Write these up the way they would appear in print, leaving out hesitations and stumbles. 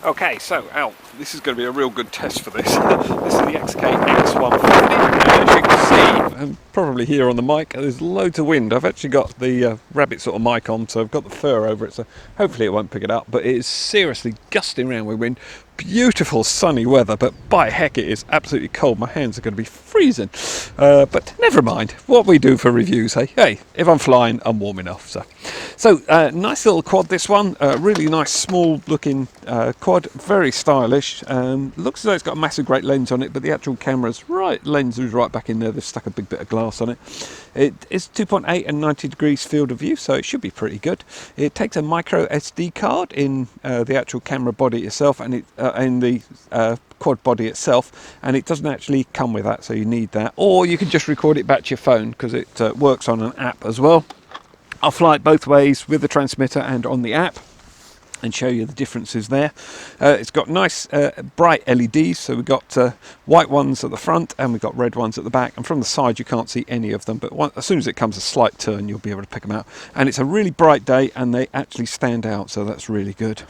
Okay, so Al, this is going to be a real good test for this. This is the X150, as you can see, and probably hear on the mic, there's loads of wind. I've actually got the rabbit sort of mic on, so I've got the fur over it, so hopefully it won't pick it up, but it is seriously gusting around with wind. Beautiful sunny weather, but by heck it is absolutely cold. My hands are going to be freezing, but never mind. What we do for reviews, hey, if I'm flying, I'm warm enough. So nice little quad, this one. Really nice, small looking quad, very stylish. Looks as though it's got a massive great lens on it, but the actual lens is right back in there. They've stuck a bit of glass on it. It is 2.8 and 90 degrees field of view, so it should be pretty good. It takes a micro SD card in the actual camera body itself, and in the quad body itself, and it doesn't actually come with that, so you need that, or you can just record it back to your phone because it works on an app as well. I'll fly it both ways with the transmitter and on the app and show you the differences there. It's got nice bright LEDs, so we've got white ones at the front and we've got red ones at the back, and from the side you can't see any of them, but as soon as it comes a slight turn you'll be able to pick them out, and it's a really bright day and they actually stand out, so that's really good.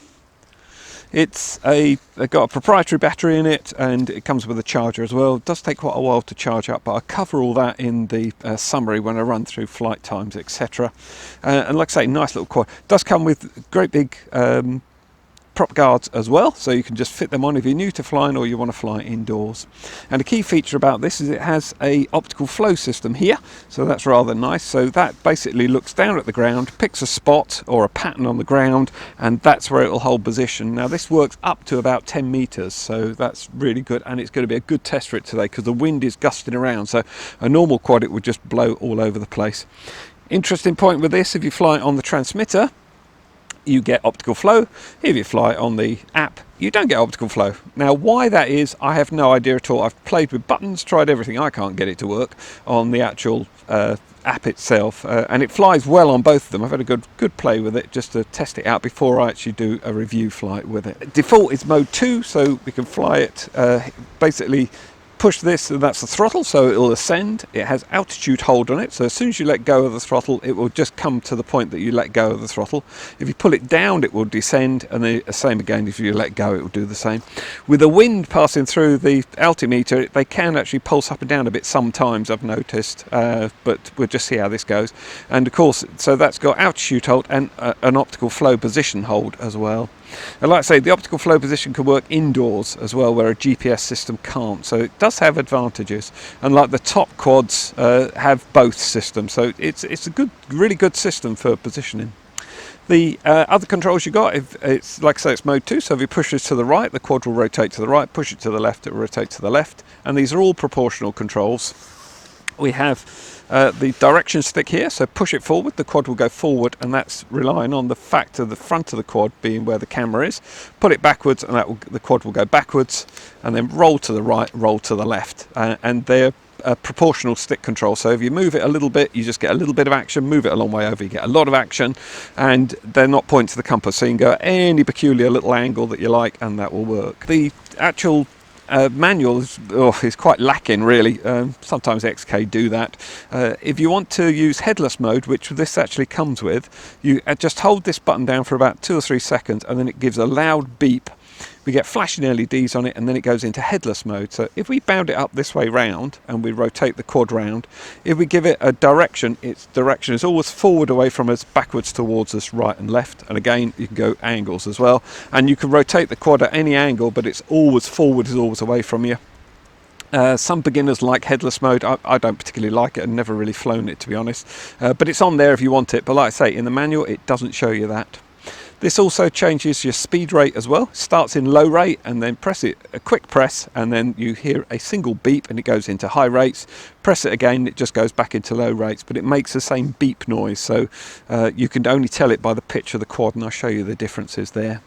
They've got a proprietary battery in it, and it comes with a charger as well. It does take quite a while to charge up, but I'll cover all that in the summary when I run through flight times, etc. And like I say, nice little quad. It does come with great big prop guards as well, so you can just fit them on if you're new to flying or you want to fly indoors. And a key feature about this is it has a optical flow system here, so that's rather nice. So that basically looks down at the ground, picks a spot or a pattern on the ground, and that's where it will hold position. Now this works up to about 10 meters, so that's really good, and it's going to be a good test for it today because the wind is gusting around, so a normal quad it would just blow all over the place. Interesting point with this, if you fly on the transmitter you get optical flow. If you fly on the app you don't get optical flow. Now why that is I have no idea at all. I've played with buttons, tried everything, I can't get it to work on the actual app itself, and it flies well on both of them. I've had a good play with it just to test it out before I actually do a review flight with it. Default is mode 2, so we can fly it basically push this, and that's the throttle, so it'll ascend. It has altitude hold on it, so as soon as you let go of the throttle it will just come to the point that you let go of the throttle. If you pull it down it will descend, and the same again if you let go it will do the same. With the wind passing through the altimeter they can actually pulse up and down a bit sometimes, I've noticed, but we'll just see how this goes. And of course, so that's got altitude hold and an optical flow position hold as well. And like I say, the optical flow position can work indoors as well, where a GPS system can't, so it does have advantages, and like the top quads have both systems, so it's a really good system for positioning. The other controls you got, if it's like I say, it's mode 2, so if you push this to the right the quad will rotate to the right, push it to the left it will rotate to the left, and these are all proportional controls. We have the direction stick here, so push it forward, the quad will go forward, and that's relying on the fact of the front of the quad being where the camera is. Put it backwards and the quad will go backwards, and then roll to the right, roll to the left, and they're proportional stick control, so if you move it a little bit you just get a little bit of action, move it a long way over you get a lot of action, and they're not pointing to the compass, so you can go at any peculiar little angle that you like and that will work. The actual manual is quite lacking really. Sometimes XK do that. If you want to use headless mode, which this actually comes with, you just hold this button down for about 2 or 3 seconds and then it gives a loud beep. We get flashing LEDs on it, and then it goes into headless mode. So if we bound it up this way round and we rotate the quad round, if we give it a direction, its direction is always forward away from us, backwards towards us, right and left. And again you can go angles as well, and you can rotate the quad at any angle, but it's always forward, is always away from you. Some beginners like headless mode. I don't particularly like it and never really flown it, to be honest, but it's on there if you want it. But like I say, in the manual it doesn't show you that. This also changes your speed rate as well. It starts in low rate and then press it, a quick press, and then you hear a single beep and it goes into high rates. Press it again, it just goes back into low rates, but it makes the same beep noise, so you can only tell it by the pitch of the quad, and I'll show you the differences there.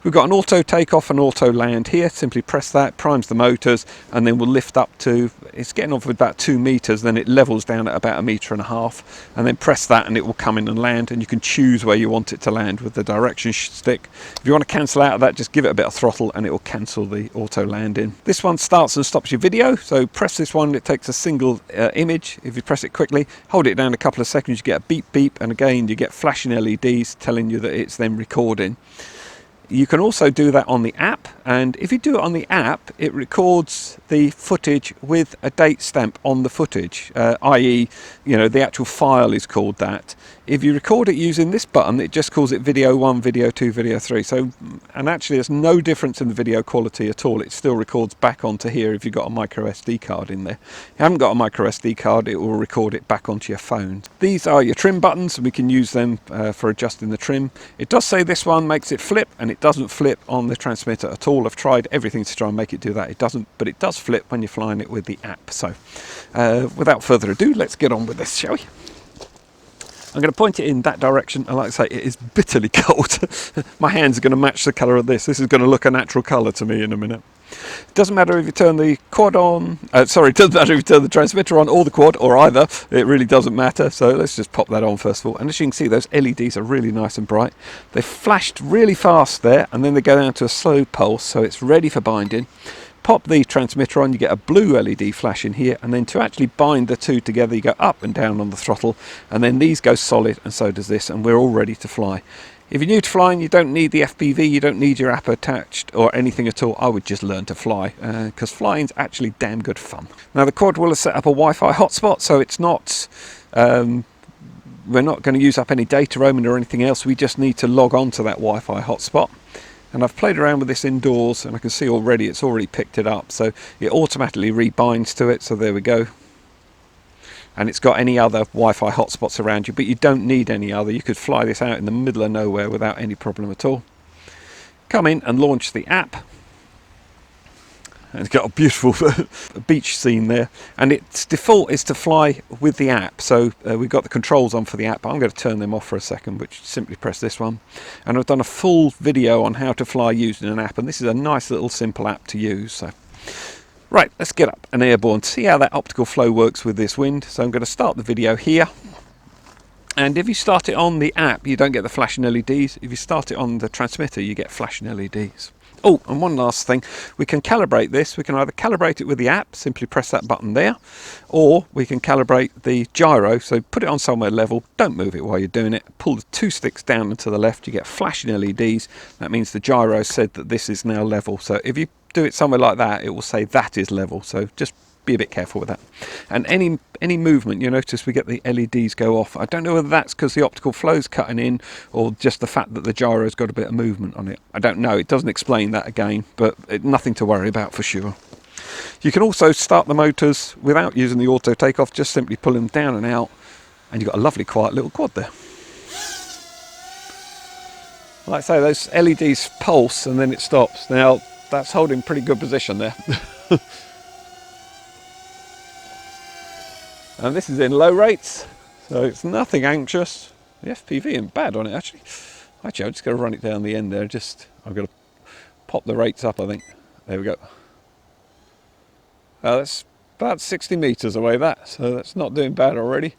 We've got an auto takeoff and auto land here. Simply press that, primes the motors, and then we'll lift up to, it's getting off at about 2 meters, then it levels down at about 1.5 meters, and then press that and it will come in and land, and you can choose where you want it to land with the direction stick. If you want to cancel out of that, just give it a bit of throttle and it will cancel the auto landing. This one starts and stops your video, so press this one, it takes a single image. If you press it quickly, hold it down a couple of seconds, you get a beep beep, and again you get flashing LEDs telling you that it's then recording. You can also do that on the app, and if you do it on the app, it records the footage with a date stamp on the footage, i.e., you know, the actual file is called that. If you record it using this button, it just calls it video 1, video 2, video 3. So, and actually there's no difference in the video quality at all. It still records back onto here if you've got a micro SD card in there. If you haven't got a micro SD card, it will record it back onto your phone. These are your trim buttons, and we can use them for adjusting the trim. It does say this one makes it flip, and it doesn't flip on the transmitter at all. I've tried everything to try and make it do that. It doesn't, but it does flip when you're flying it with the app. So without further ado, let's get on with this, shall we? I'm going to point it in that direction, and like I say, it is bitterly cold. My hands are going to match the colour of this. This is going to look a natural colour to me in a minute. It doesn't matter if you turn the quad on, it doesn't matter if you turn the transmitter on or the quad, or either. It really doesn't matter. So let's just pop that on first of all. And as you can see, those LEDs are really nice and bright. They flashed really fast there, and then they go down to a slow pulse, so it's ready for binding. Pop the transmitter on, you get a blue LED flash in here, and then to actually bind the two together, you go up and down on the throttle, and then these go solid, and so does this, and we're all ready to fly. If you're new to flying, you don't need the FPV, you don't need your app attached or anything at all. I would just learn to fly, because flying's actually damn good fun. Now the quad will have set up a Wi-Fi hotspot, so it's not, we're not going to use up any data roaming or anything else. We just need to log on to that Wi-Fi hotspot. And I've played around with this indoors, and I can see already it's already picked it up, so it automatically rebinds to it. So there we go, and it's got any other Wi-Fi hotspots around you, but you don't need any other. You could fly this out in the middle of nowhere without any problem at all. Come in and launch the app. And it's got a beautiful beach scene there, and its default is to fly with the app. So we've got the controls on for the app. I'm going to turn them off for a second, which simply press this one. And I've done a full video on how to fly using an app, and this is a nice little simple app to use. So right, let's get up and airborne, see how that optical flow works with this wind. So I'm going to start the video here. And if you start it on the app, you don't get the flashing LEDs. If you start it on the transmitter, you get flashing LEDs. Oh, and one last thing, we can calibrate this. We can either calibrate it with the app, simply press that button there, or we can calibrate the gyro. So put it on somewhere level, don't move it while you're doing it, pull the two sticks down and to the left, you get flashing LEDs. That means the gyro said that this is now level. So if you do it somewhere like that, it will say that is level. So just be a bit careful with that. And any movement, you notice we get the LEDs go off. I don't know whether that's because the optical flow's cutting in, or just the fact that the gyro's got a bit of movement on it. I don't know, it doesn't explain that again, but nothing to worry about for sure. You can also start the motors without using the auto takeoff, just simply pull them down and out, and you've got a lovely quiet little quad there. Like I say, those LEDs pulse and then it stops. Now that's holding pretty good position there. And this is in low rates, so it's nothing anxious. The FPV isn't bad on it actually. Actually, I'm just going to run it down the end there. I've got to pop the rates up, I think. There we go. That's about 60 meters away, so that's not doing bad already.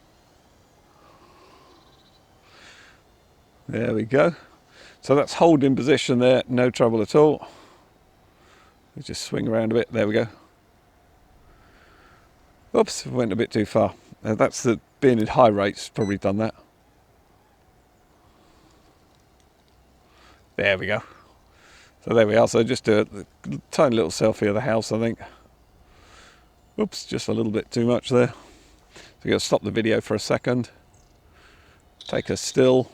There we go. So that's holding position there, no trouble at all. We just swing around a bit. There we go. Oops, went a bit too far. That's the being in high rates, probably done that. There we go. So there we are. So just a tiny little selfie of the house, I think. Oops, just a little bit too much there. So we've got to stop the video for a second. Take a still.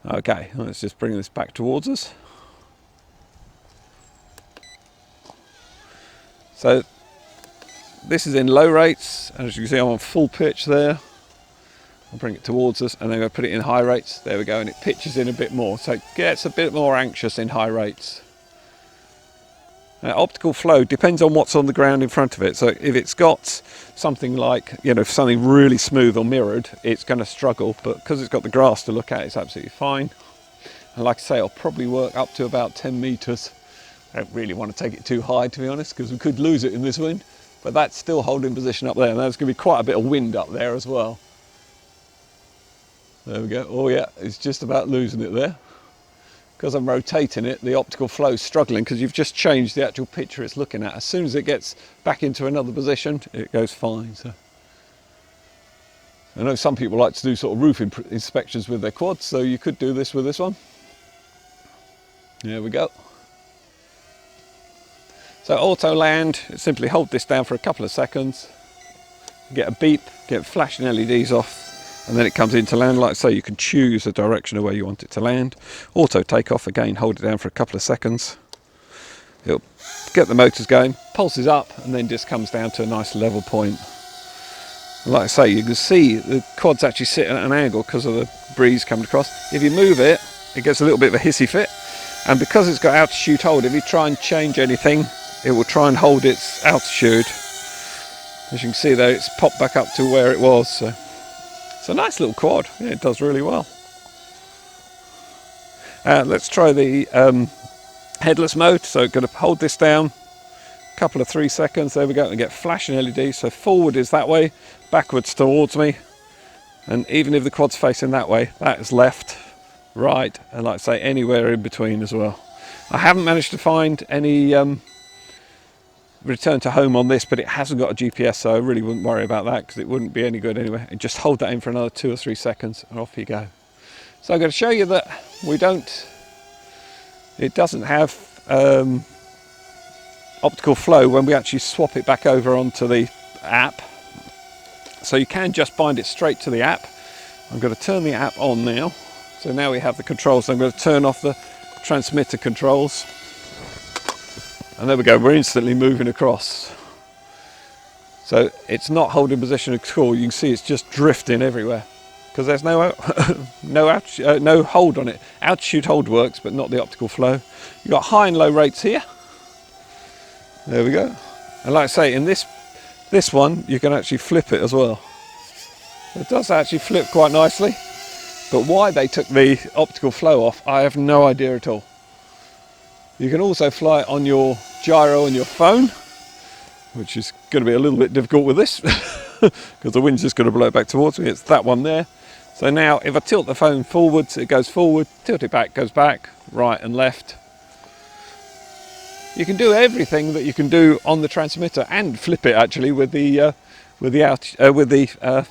Okay, let's just bring this back towards us. So this is in low rates, and as you can see I'm on full pitch there. I'll bring it towards us and then I'll put it in high rates. There we go, and it pitches in a bit more, so it gets a bit more anxious in high rates. Optical flow depends on what's on the ground in front of it. So if it's got something like, you know, something really smooth or mirrored, it's going to struggle, but because it's got the grass to look at, it's absolutely fine. And like I say, it'll probably work up to about 10 meters. I don't really want to take it too high, to be honest, because we could lose it in this wind. But that's still holding position up there, and there's going to be quite a bit of wind up there as well. There we go. Oh yeah, it's just about losing it there. Because I'm rotating it, the optical flow is struggling because you've just changed the actual picture it's looking at. As soon as it gets back into another position, it goes fine. So I know some people like to do sort of roof inspections with their quads, so you could do this with this one. There we go. So auto land, simply hold this down for a couple of seconds, get a beep, get flashing LEDs off, and then it comes into land. Like so, you can choose the direction of where you want it to land. Auto takeoff, again, hold it down for a couple of seconds. It'll get the motors going, pulses up, and then just comes down to a nice level point. Like I say, you can see the quad's actually sitting at an angle because of the breeze coming across. If you move it, it gets a little bit of a hissy fit, and because it's got altitude hold, if you try and change anything, it will try and hold its altitude. As you can see there, it's popped back up to where it was. So it's a nice little quad. Yeah, it does really well. Let's try the headless mode. So I'm going to hold this down a couple of 3 seconds. There we go, and get flashing LEDs. So forward is that way, backwards towards me, and even if the quad's facing that way, that is left, right, and like I say, anywhere in between as well. I haven't managed to find any return to home on this, but it hasn't got a GPS, so I really wouldn't worry about that because it wouldn't be any good anyway. And just hold that in for another 2 or 3 seconds and off you go. So I'm going to show you that it doesn't have optical flow when we actually swap it back over onto the app. So you can just bind it straight to the app. I'm going to turn the app on now. So now we have the controls. So I'm going to turn off the transmitter controls. And there we go, we're instantly moving across. So it's not holding position at all. You can see it's just drifting everywhere because there's no hold on it. Altitude hold works, but not the optical flow. You've got high and low rates here. There we go. And like I say, in this one, you can actually flip it as well. It does actually flip quite nicely. But why they took the optical flow off, I have no idea at all. You can also fly it on your gyro on your phone, which is going to be a little bit difficult with this because the wind's just going to blow it back towards me. It's that one there. So now if I tilt the phone forwards, it goes forward, tilt it back, goes back, right and left. You can do everything that you can do on the transmitter and flip it actually with the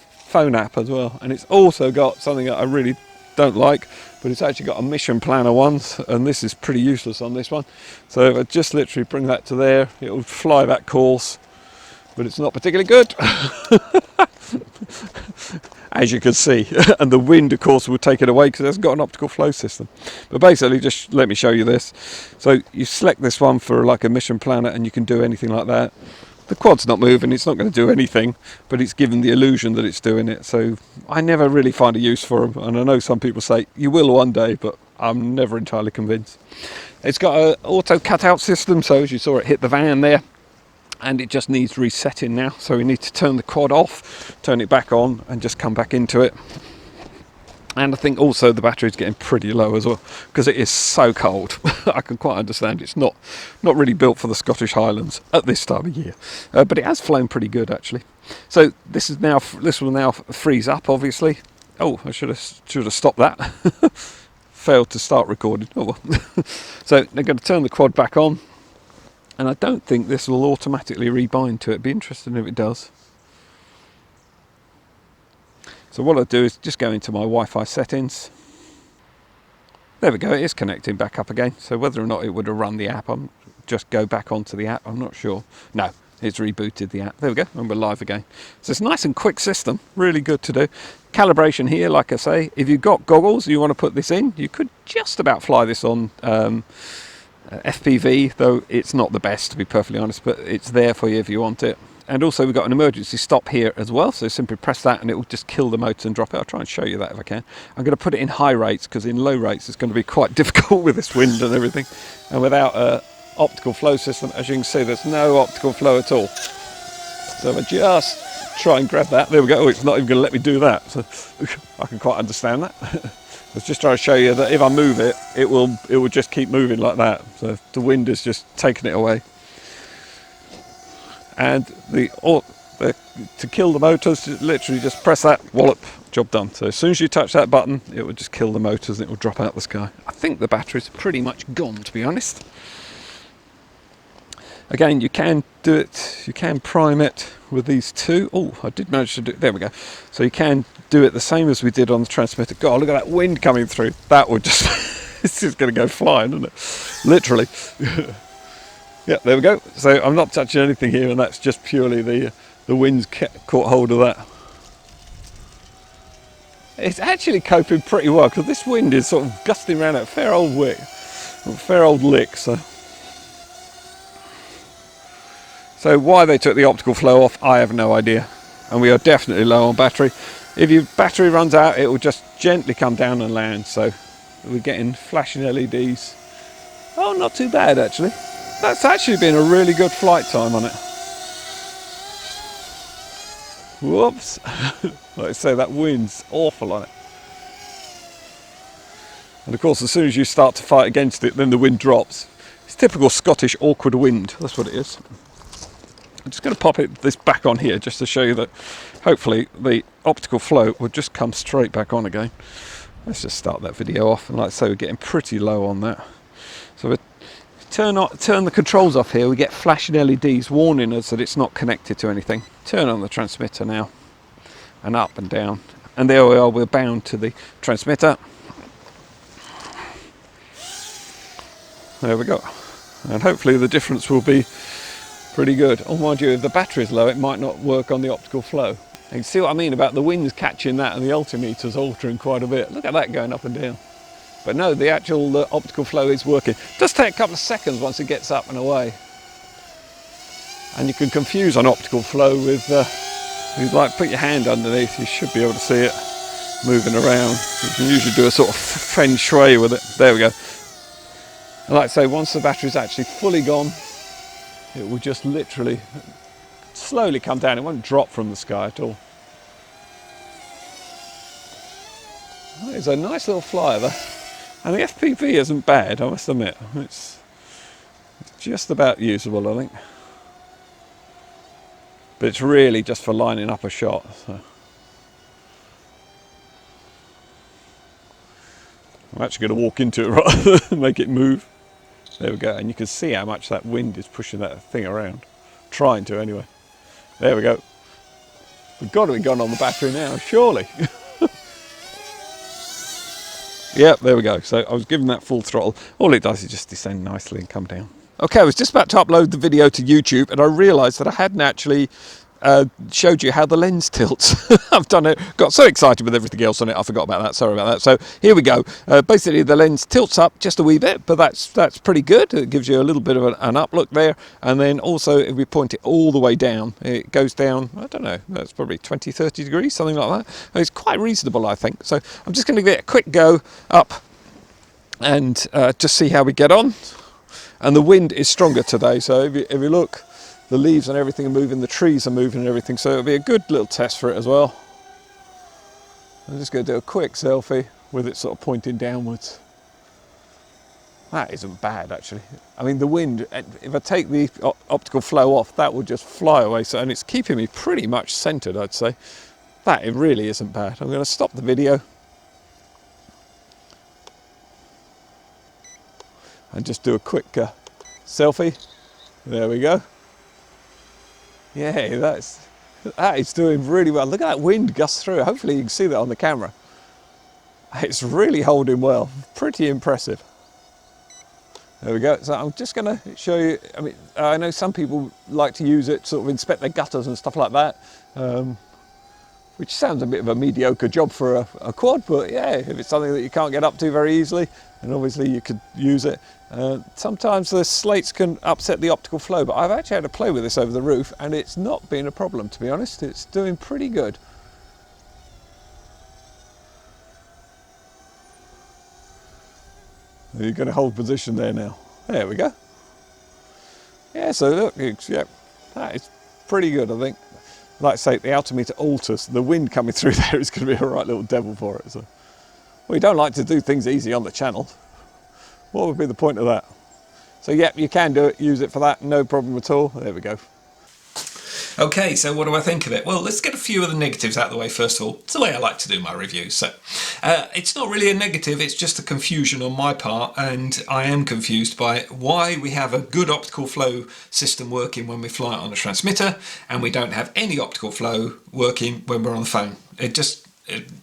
phone app as well. And it's also got something that I really don't like, but it's actually got a mission planner once, and this is pretty useless on this one. So if I just literally bring that to there, it will fly that course, but it's not particularly good. As you can see, and the wind of course will take it away because it hasn't got an optical flow system. But basically, just let me show you this. So you select this one for like a mission planner, and you can do anything like that. The quad's not moving, it's not going to do anything, but it's given the illusion that it's doing it. So I never really find a use for them, and I know some people say you will one day, but I'm never entirely convinced. It's got an auto cutout system, so as you saw it hit the van there, and it just needs resetting now. So we need to turn the quad off, turn it back on, and just come back into it. And I think also the battery's getting pretty low as well because it is so cold. I can quite understand it's not really built for the Scottish Highlands at this time of year, but it has flown pretty good actually. So this will now freeze up obviously. Oh, I should have stopped that. Failed to start recording. Oh well. So they're going to turn the quad back on, and I don't think this will automatically rebind to it. Be interesting if it does. So what I'll do is just go into my Wi-Fi settings. There we go, it is connecting back up again. So whether or not it would have run the app, just go back onto the app, I'm not sure. No, it's rebooted the app. There we go, and we're live again. So it's a nice and quick system, really good to do. Calibration here, like I say, if you've got goggles, you want to put this in, you could just about fly this on FPV, though it's not the best to be perfectly honest, but it's there for you if you want it. And also we've got an emergency stop here as well, so simply press that and it will just kill the motor and drop it. I'll try and show you that if I can. I'm going to put it in high rates because in low rates it's going to be quite difficult with this wind and everything. And without an optical flow system, as you can see, there's no optical flow at all. So if I just try and grab that, there we go. Oh, it's not even going to let me do that. So I can quite understand that. I was just trying to show you that if I move it, it will just keep moving like that. So the wind is just taking it away. And to kill the motors, literally just press that, wallop, job done. So as soon as you touch that button, it will just kill the motors and it will drop out the sky. I think the battery's pretty much gone, to be honest. Again, you can do it, you can prime it with these two. Oh, I did manage to do it, there we go. So you can do it the same as we did on the transmitter. God, look at that wind coming through. That would just This is going to go flying, isn't it? Literally. Yeah, there we go. So I'm not touching anything here, and that's just purely the wind's caught hold of that. It's actually coping pretty well, because this wind is sort of gusting around at a fair old lick. So why they took the optical flow off, I have no idea. And we are definitely low on battery. If your battery runs out, it will just gently come down and land. So we're getting flashing LEDs. Oh, not too bad actually. That's actually been a really good flight time on it. Whoops. Like I say, that wind's awful on it. And of course, as soon as you start to fight against it, then the wind drops. It's typical Scottish awkward wind. That's what it is. I'm just going to pop this back on here just to show you that hopefully the optical flow will just come straight back on again. Let's just start that video off, and like I say, we're getting pretty low on that. So we turn the controls off here, we get flashing LEDs warning us that it's not connected to anything. Turn on the transmitter now, and up and down, and there we are, we're bound to the transmitter. There we go, and hopefully the difference will be pretty good. Oh, mind you, if the battery's low, it might not work on the optical flow. And you see what I mean about the wind's catching that and the altimeter's altering quite a bit. Look at that going up and down. But no, the actual optical flow is working. It does take a couple of seconds once it gets up and away. And you can confuse an optical flow with, like, put your hand underneath, you should be able to see it moving around. You can usually do a sort of feng shui with it. There we go. And like I say, once the battery's actually fully gone, it will just literally slowly come down. It won't drop from the sky at all. Oh, it's a nice little flyer there. And the FPV isn't bad, I must admit. It's just about usable, I think. But it's really just for lining up a shot. So. I'm actually going to walk into it rather than make it move. There we go, and you can see how much that wind is pushing that thing around. Trying to, anyway. There we go. We've got to be gone on the battery now, surely. Yep, there we go. So I was giving that full throttle. All it does is just descend nicely and come down. Okay, I was just about to upload the video to YouTube, and I realised that I hadn't actually showed you how the lens tilts. I've done it, got so excited with everything else on it, I forgot about that, sorry about that. So here we go. Basically the lens tilts up just a wee bit, but that's pretty good. It gives you a little bit of an up look there, and then also if we point it all the way down, it goes down, I don't know, that's probably 20-30 degrees, something like that. It's quite reasonable, I think. So I'm just going to give it a quick go up and just see how we get on. And the wind is stronger today, so if you look, the leaves and everything are moving, the trees are moving and everything, so it'll be a good little test for it as well. I'm just going to do a quick selfie with it sort of pointing downwards. That isn't bad actually. I mean, the wind, if I take the optical flow off, that will just fly away, so, and it's keeping me pretty much centered, I'd say. That it really isn't bad. I'm going to stop the video and just do a quick selfie. There we go. Yeah, that is doing really well. Look at that wind gust through. Hopefully you can see that on the camera. It's really holding well. Pretty impressive. There we go. So I'm just going to show you. I mean, I know some people like to use it, sort of inspect their gutters and stuff like that, which sounds a bit of a mediocre job for a quad, but yeah, if it's something that you can't get up to very easily, and obviously you could use it. Sometimes the slates can upset the optical flow, but I've actually had to play with this over the roof and it's not been a problem, to be honest. It's doing pretty good. You're going to hold position there now. There we go. Yeah, so look, yeah, that is pretty good, I think. Like I say, the altimeter alters. The wind coming through there is going to be a right little devil for it. So, we don't like to do things easy on the channel. What would be the point of that? So yeah, you can do it, use it for that, no problem at all. There we go. Okay, so what do I think of it? Well, let's get a few of the negatives out of the way first of all. It's the way I like to do my reviews. So it's not really a negative, it's just a confusion on my part, and I am confused by why we have a good optical flow system working when we fly it on a transmitter and we don't have any optical flow working when we're on the phone. It just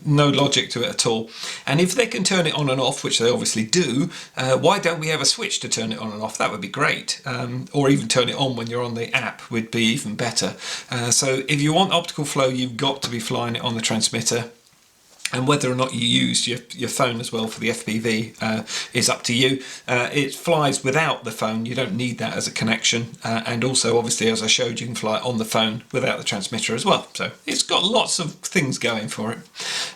no logic to it at all. And if they can turn it on and off, which they obviously do, why don't we have a switch to turn it on and off? That would be great. Or even turn it on when you're on the app would be even better. So if you want optical flow, you've got to be flying it on the transmitter. And whether or not you use your phone as well for the FPV is up to you. It flies without the phone, you don't need that as a connection. And also, obviously, as I showed, you can fly it on the phone without the transmitter as well. So it's got lots of things going for it.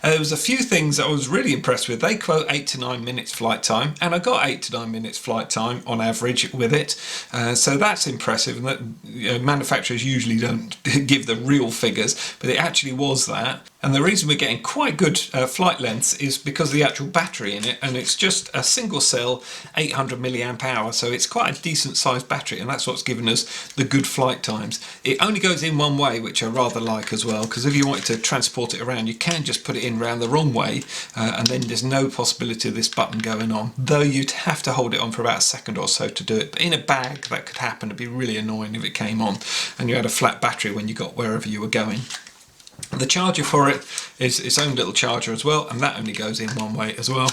There was a few things that I was really impressed with. They quote 8 to 9 minutes flight time, and I got 8 to 9 minutes flight time on average with it. So that's impressive, and that manufacturers usually don't give the real figures, but it actually was that. And the reason we're getting quite good flight lengths is because of the actual battery in it, and it's just a single cell 800 milliamp hour, so it's quite a decent sized battery, and that's what's given us the good flight times. It only goes in one way, which I rather like as well, because if you wanted to transport it around, you can just put it in round the wrong way, and then there's no possibility of this button going on, though you'd have to hold it on for about a second or so to do it. But in a bag, that could happen. It'd be really annoying if it came on and you had a flat battery when you got wherever you were going. The charger for it is its own little charger as well, and that only goes in one way as well.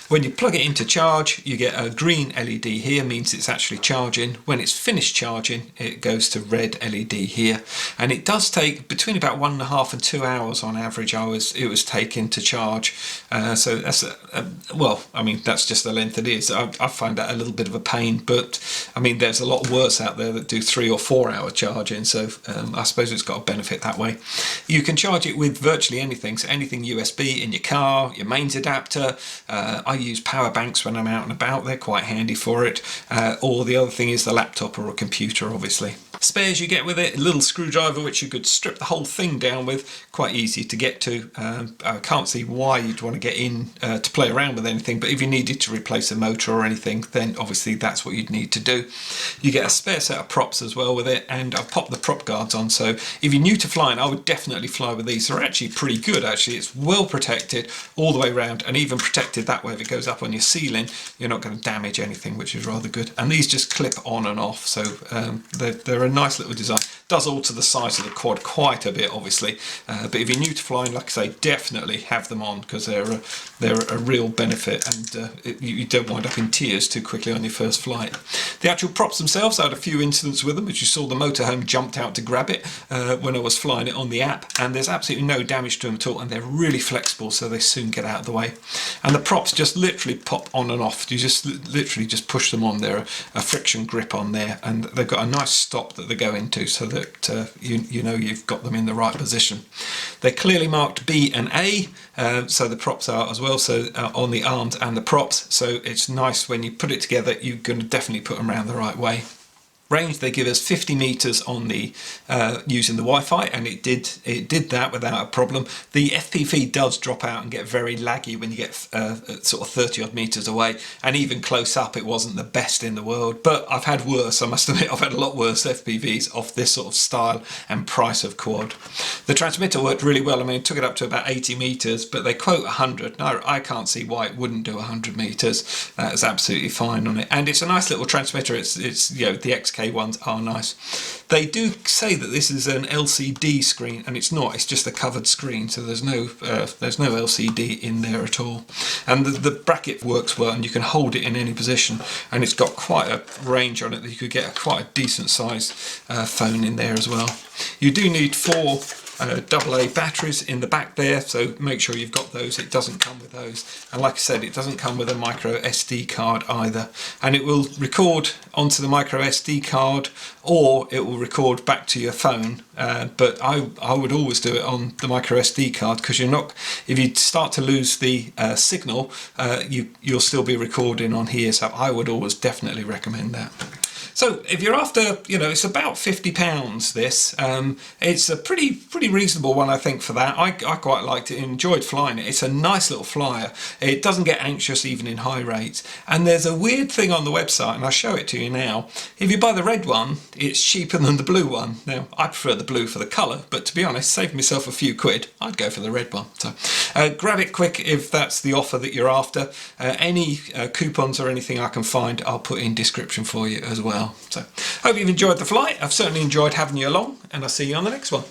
When you plug it into charge, you get a green LED here, means it's actually charging. When it's finished charging, it goes to red LED here, and it does take between about 1.5 and 2 hours on average. It was taking to charge, so that's well, I mean, that's just the length it is. I find that a little bit of a pain, but I mean, there's a lot worse out there that do 3 or 4 hour charging, so I suppose it's got a benefit that way. You can charge it with virtually anything, so anything USB in your car, your mains adapter. I use power banks when I'm out and about, they're quite handy for it, or the other thing is the laptop or a computer, obviously. Spares you get with it, a little screwdriver which you could strip the whole thing down with, quite easy to get to. I can't see why you'd want to get in to play around with anything, but if you needed to replace a motor or anything, then obviously that's what you'd need to do. You get a spare set of props as well with it, and I've popped the prop guards on, so if you're new to flying, I would definitely fly with these. They're actually pretty good, actually. It's well protected all the way around, and even protected that way. If it goes up on your ceiling, you're not going to damage anything, which is rather good. And these just clip on and off, so they're a nice little design. Does alter the size of the quad quite a bit, obviously, but if you're new to flying, like I say, definitely have them on, because they're a real benefit, and you don't wind up in tears too quickly on your first flight. The actual props themselves, I had a few incidents with them. As you saw, the motorhome jumped out to grab it when I was flying it on the app, and there's absolutely no damage to them at all, and they're really flexible, so they soon get out of the way. And the props just literally pop on and off. You just literally just push them on. They're a friction grip on there, and they've got a nice stop that they go into, so that you know you've got them in the right position. They're clearly marked B and A, so the props are as well, so on the arms and the props, so it's nice when you put it together, you're going to definitely put them around the right way. Range, they give us 50 meters on the using the Wi-Fi, and it did that without a problem. The FPV does drop out and get very laggy when you get sort of 30 odd meters away, and even close up it wasn't the best in the world, but I've had worse. I must admit, I've had a lot worse FPVs off this sort of style and price of quad. The transmitter worked really well. I mean, it took it up to about 80 meters, but they quote 100. No, I can't see why it wouldn't do 100 meters. That's absolutely fine on it, and it's a nice little transmitter. It's you know, the XK ones are nice. They do say that this is an LCD screen, and it's not. It's just a covered screen, so there's no LCD in there at all. And the bracket works well, and you can hold it in any position, and it's got quite a range on it that you could get quite a decent size phone in there as well. You do need 4 AA batteries in the back there, so make sure you've got those. It doesn't come with those, and like I said, it doesn't come with a micro SD card either, and it will record onto the micro SD card, or it will record back to your phone, but I would always do it on the micro SD card, because you're not, if you start to lose the signal, you'll still be recording on here, so I would always definitely recommend that. So if you're after, you know, it's about £50 this. It's a pretty reasonable one, I think, for that. I quite liked it, enjoyed flying it. It's a nice little flyer. It doesn't get anxious even in high rates. And there's a weird thing on the website, and I'll show it to you now. If you buy the red one, it's cheaper than the blue one. Now, I prefer the blue for the colour, but to be honest, save myself a few quid, I'd go for the red one. So grab it quick if that's the offer that you're after. Any coupons or anything I can find, I'll put in description for you as well. So, hope you've enjoyed the flight. I've certainly enjoyed having you along, and I'll see you on the next one.